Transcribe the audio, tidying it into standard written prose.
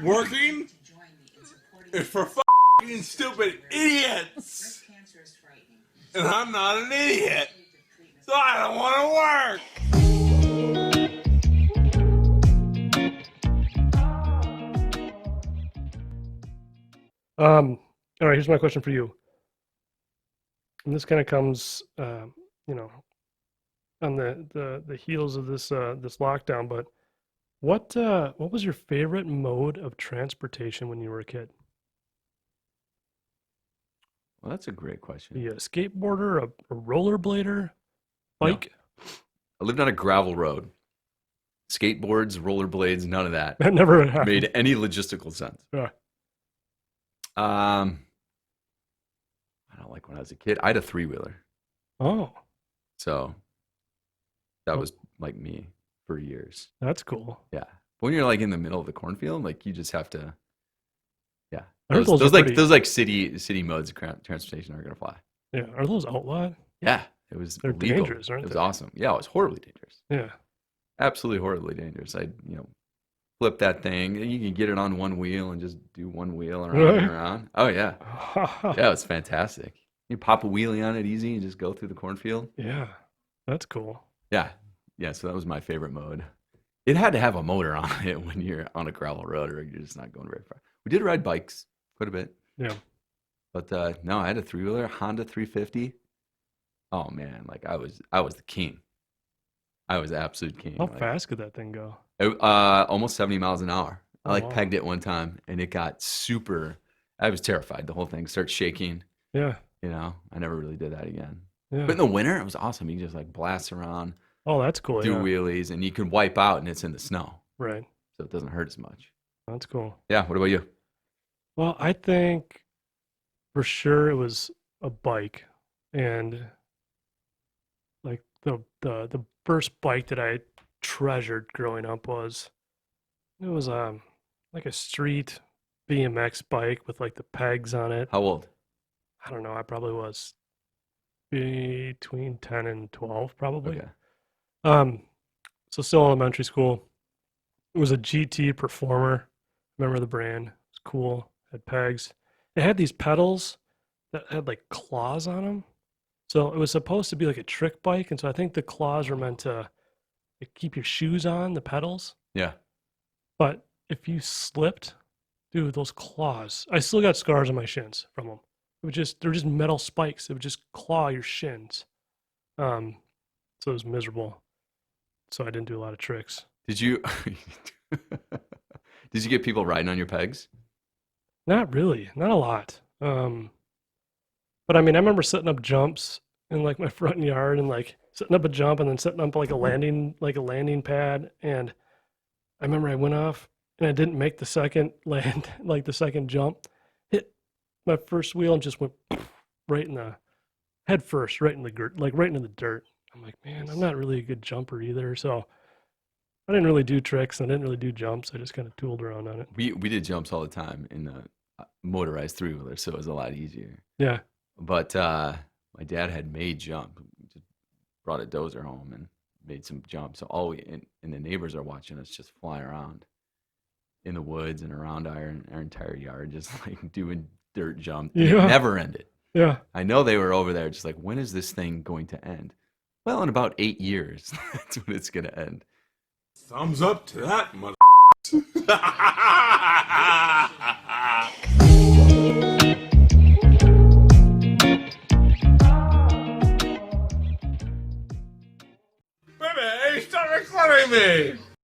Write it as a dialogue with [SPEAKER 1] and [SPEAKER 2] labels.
[SPEAKER 1] working is for fucking stupid idiots. And I'm not an idiot. So I don't want to work.
[SPEAKER 2] All right, here's my question for you. And this kind of comes, on the heels of this this lockdown. But what was your favorite mode of transportation when you were a kid?
[SPEAKER 3] Well, that's a great question.
[SPEAKER 2] Are you a skateboarder, a rollerblader, bike?
[SPEAKER 3] No. I lived on a gravel road. Skateboards, rollerblades, none of that
[SPEAKER 2] That never happened.
[SPEAKER 3] made any logistical sense.
[SPEAKER 2] Yeah.
[SPEAKER 3] I don't like when I was a kid. I had a 3-wheeler.
[SPEAKER 2] Oh,
[SPEAKER 3] So that was like me for years.
[SPEAKER 2] that's cool.
[SPEAKER 3] Yeah. When you're like in the middle of the cornfield, like you just have to, yeah.
[SPEAKER 2] I heard
[SPEAKER 3] Those
[SPEAKER 2] are
[SPEAKER 3] like
[SPEAKER 2] pretty-
[SPEAKER 3] those like city modes of transportation aren't gonna fly.
[SPEAKER 2] Yeah, are those outlawed?
[SPEAKER 3] Yeah. It was
[SPEAKER 2] They're
[SPEAKER 3] illegal.
[SPEAKER 2] dangerous, aren't
[SPEAKER 3] It was
[SPEAKER 2] they?
[SPEAKER 3] awesome. Yeah, it was horribly dangerous.
[SPEAKER 2] Yeah.
[SPEAKER 3] Absolutely horribly dangerous. I'd, flip that thing. And you can get it on one wheel and just do one wheel around
[SPEAKER 2] Really?
[SPEAKER 3] and around. Oh yeah. Yeah, it was fantastic. You pop a wheelie on it easy and just go through the cornfield.
[SPEAKER 2] Yeah, that's cool.
[SPEAKER 3] Yeah. Yeah, so that was my favorite mode. It had to have a motor on it when you're on a gravel road or you're just not going very far. We did ride bikes quite a bit.
[SPEAKER 2] Yeah.
[SPEAKER 3] But no, I had a 3-wheeler, Honda 350. Oh man, like I was the king. I was the absolute king.
[SPEAKER 2] How
[SPEAKER 3] Like,
[SPEAKER 2] fast could that thing go?
[SPEAKER 3] almost 70 miles an hour. I
[SPEAKER 2] Oh, wow.
[SPEAKER 3] pegged it one time and it got super, I was terrified. The whole thing started shaking.
[SPEAKER 2] Yeah.
[SPEAKER 3] I never really did that again.
[SPEAKER 2] Yeah.
[SPEAKER 3] But in the winter, it was awesome. You can just like blast around,
[SPEAKER 2] Oh, that's cool.
[SPEAKER 3] do
[SPEAKER 2] Yeah.
[SPEAKER 3] wheelies, and you can wipe out and it's in the snow.
[SPEAKER 2] Right.
[SPEAKER 3] So it doesn't hurt as much.
[SPEAKER 2] That's cool.
[SPEAKER 3] Yeah. What about you?
[SPEAKER 2] Well, I think for sure it was a bike, and like the first bike that I treasured growing up was like a street BMX bike with like the pegs on it.
[SPEAKER 3] How old?
[SPEAKER 2] I don't know. I probably was between 10 and 12, probably.
[SPEAKER 3] Okay.
[SPEAKER 2] So still elementary school. It was a GT Performer. Remember the brand? It was cool. Had pegs. It had these pedals that had like claws on them. So it was supposed to be like a trick bike, and so I think the claws were meant to like, keep your shoes on the pedals.
[SPEAKER 3] Yeah.
[SPEAKER 2] But if you slipped, dude, those claws, I still got scars on my shins from them. They're just metal spikes. It would just claw your shins. So it was miserable. So I didn't do a lot of tricks.
[SPEAKER 3] Did you did you get people riding on your pegs?
[SPEAKER 2] Not really, not a lot. But I mean, I remember setting up jumps in like my front yard and like setting up a jump and then setting up like a landing pad. And I remember I went off and I didn't make the second land, like the second jump, hit my first wheel and just went right in the head first, right in the like right into the dirt. I'm like, man, I'm not really a good jumper either. So I didn't really do tricks and I didn't really do jumps. I just kind of tooled around on it.
[SPEAKER 3] We did jumps all the time in the motorized 3-wheeler, so it was a lot easier.
[SPEAKER 2] Yeah.
[SPEAKER 3] But my dad had made jump. Just brought a dozer home and made some jumps. So and the neighbors are watching us just fly around in the woods and around our entire yard, just like doing dirt jump. And
[SPEAKER 2] Yeah.
[SPEAKER 3] It never ended.
[SPEAKER 2] Yeah.
[SPEAKER 3] I know they were over there just like, when is this thing going to end? Well, in about 8 years, that's when it's going to end.
[SPEAKER 1] Thumbs up to that, mother. Baby, stop recording me!